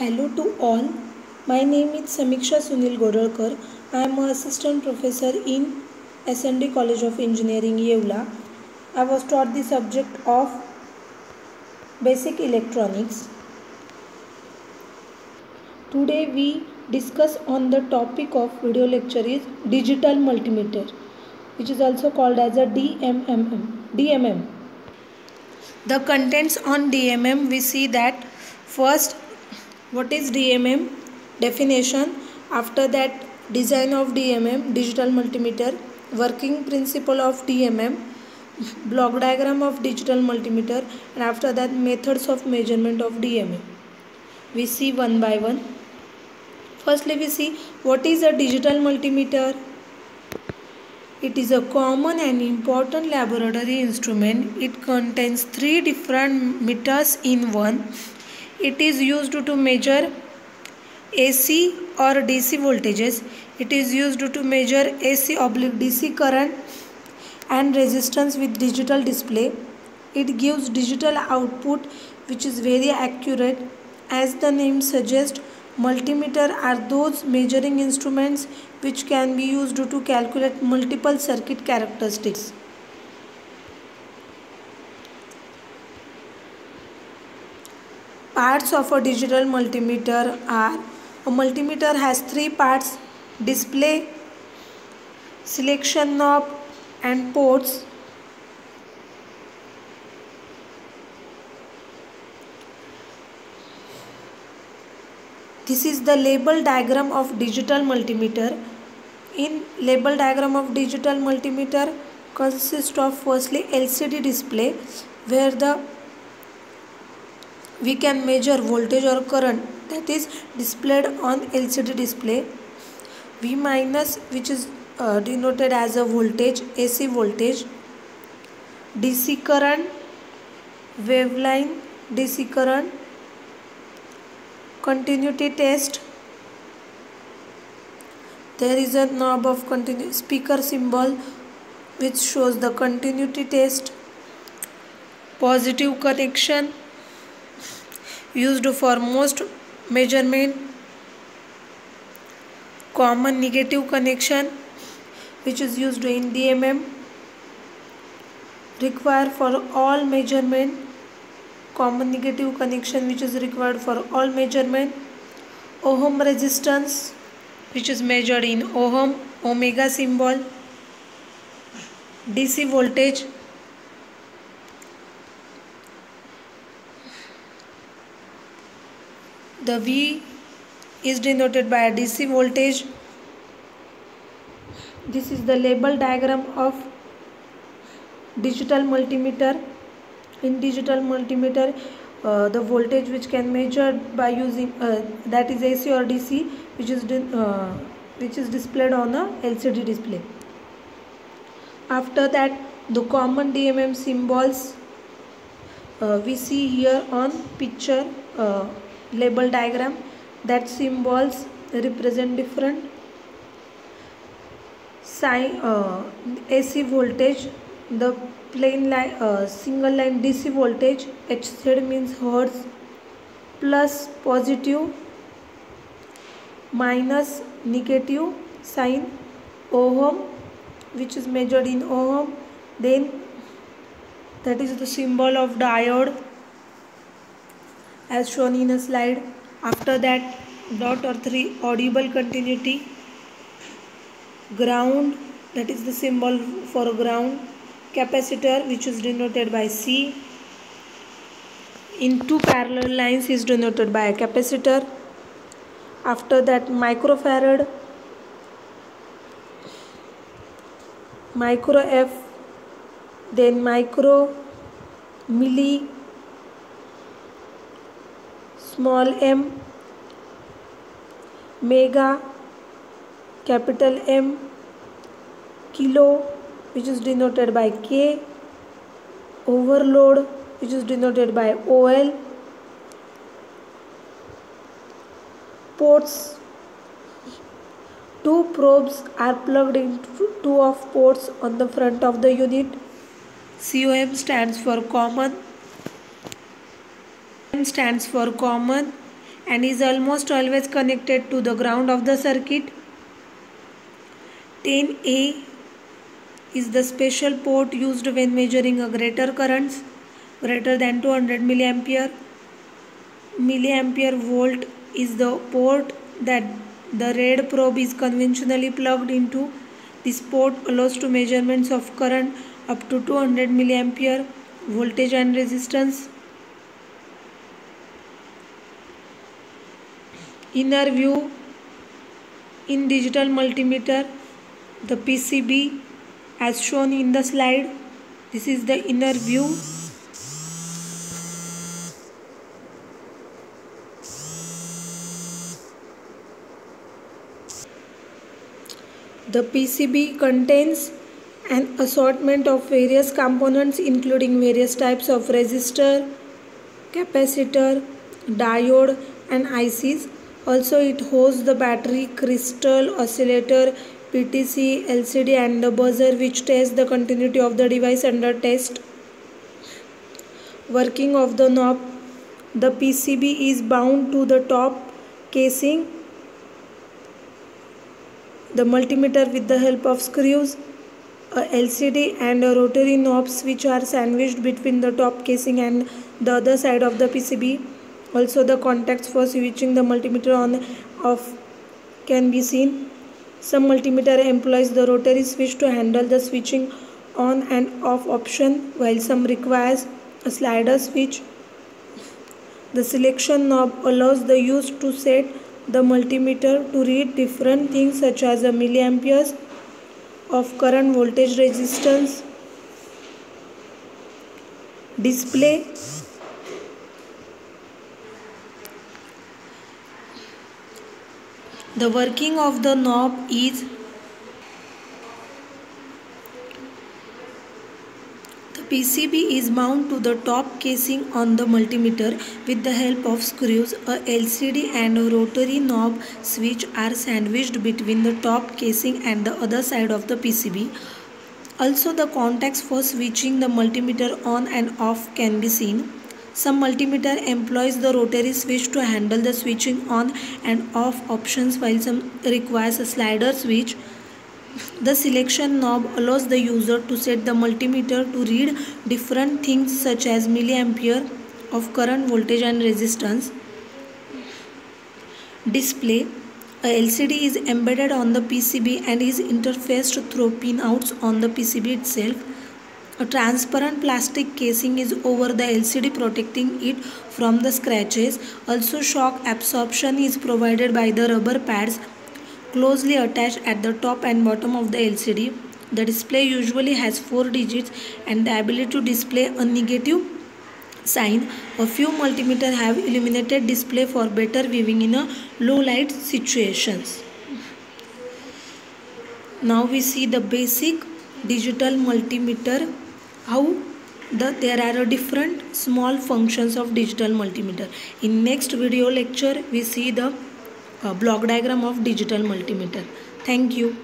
Hello to all. My name is Samiksha Sunil Godolkar. I am an assistant professor in SND College of Engineering, Yeola. I was taught the subject of basic electronics. Today we discuss on the topic of video lecture is digital multimeter, which is also called as a DMM. The contents on DMM, we see that first what is DMM definition, after that design of DMM digital multimeter, working principle of DMM, block diagram of digital multimeter, and after that methods of measurement of DMM. We see one by one. Firstly we see what is a digital multimeter. It is a common and important laboratory instrument. It contains 3 different meters in one. It is used to measure AC or DC voltages. It is used to measure AC/DC current and resistance with digital display. It gives digital output which is very accurate. As the name suggests, multimeter are those measuring instruments which can be used to calculate multiple circuit characteristics. Parts of a digital multimeter are: a multimeter has 3 parts: display, selection knob, and ports. This is the label diagram of digital multimeter. In label diagram of digital multimeter consists of firstly LCD display, where we can measure voltage or current that is displayed on LCD display. V minus, which is denoted as a voltage, AC voltage. DC current, waveline DC current. Continuity test, there is a knob of speaker symbol which shows the continuity test. Positive connection, used for most measurement. Common negative connection, which is used in DMM, required for all measurement. Common negative connection which is required for all measurement. Ohm resistance, which is measured in ohm, omega symbol. DC voltage, the V is denoted by a DC voltage. This is the label diagram of digital multimeter. In digital multimeter, the voltage which can measured by using that is AC or DC, which is displayed on a LCD display. After that, the common DMM symbols we see here on picture label diagram. That symbols represent different sign. AC voltage, the plain line single line DC voltage, HZ means hertz, plus positive, minus negative sign. Ohm, which is measured in ohm. Then that is the symbol of diode as shown in a slide. After that, dot or 3 audible continuity. Ground, that is the symbol for ground. Capacitor, which is denoted by C. In 2 parallel lines is denoted by a capacitor. After that, microfarad, micro F, then micro, milli, small m, mega, capital M, kilo, which is denoted by K, overload, which is denoted by OL. Ports, 2 probes are plugged into 2 of ports on the front of the unit. COM stands for common, and is almost always connected to the ground of the circuit. 10A is the special port used when measuring a greater currents greater than 200 milliampere. Milliampere volt is the port that the red probe is conventionally plugged into. This port allows to measurements of current up to 200 milliampere, voltage and resistance. Inner view in digital multimeter, the PCB as shown in the slide. This is the inner view. The PCB contains an assortment of various components including various types of resistor, capacitor, diode and ICs. Also it hosts the battery, crystal, oscillator, PTC, LCD and the buzzer which tests the continuity of the device under test. Working of the knob. The PCB is bound to the top casing the multimeter with the help of screws. A LCD and a rotary knobs which are sandwiched between the top casing and the other side of the PCB. Also the contacts for switching the multimeter on off can be seen. Some multimeter employs the rotary switch to handle the switching on and off option, while some requires a slider switch. The selection knob allows the user to set the multimeter to read different things such as the milliamperes of current, voltage, resistance. Display. The working of the knob is the PCB is mounted to the top casing on the multimeter with the help of screws. A LCD and a rotary knob switch are sandwiched between the top casing and the other side of the PCB. Also the contacts for switching the multimeter on and off can be seen. Some multimeter employs the rotary switch to handle the switching on and off options, while some requires a slider switch. The selection knob allows the user to set the multimeter to read different things such as milliampere of current, voltage and resistance. Display. A LCD is embedded on the PCB and is interfaced through pinouts on the PCB itself. A transparent plastic casing is over the LCD protecting it from the scratches. Also shock absorption is provided by the rubber pads closely attached at the top and bottom of the LCD. The display usually has 4 digits and the ability to display a negative sign. A few multimeters have illuminated display for better viewing in a low light situations. Now we see the basic digital multimeter. How there are different small functions of digital multimeter. In next video lecture we see the block diagram of digital multimeter. Thank you.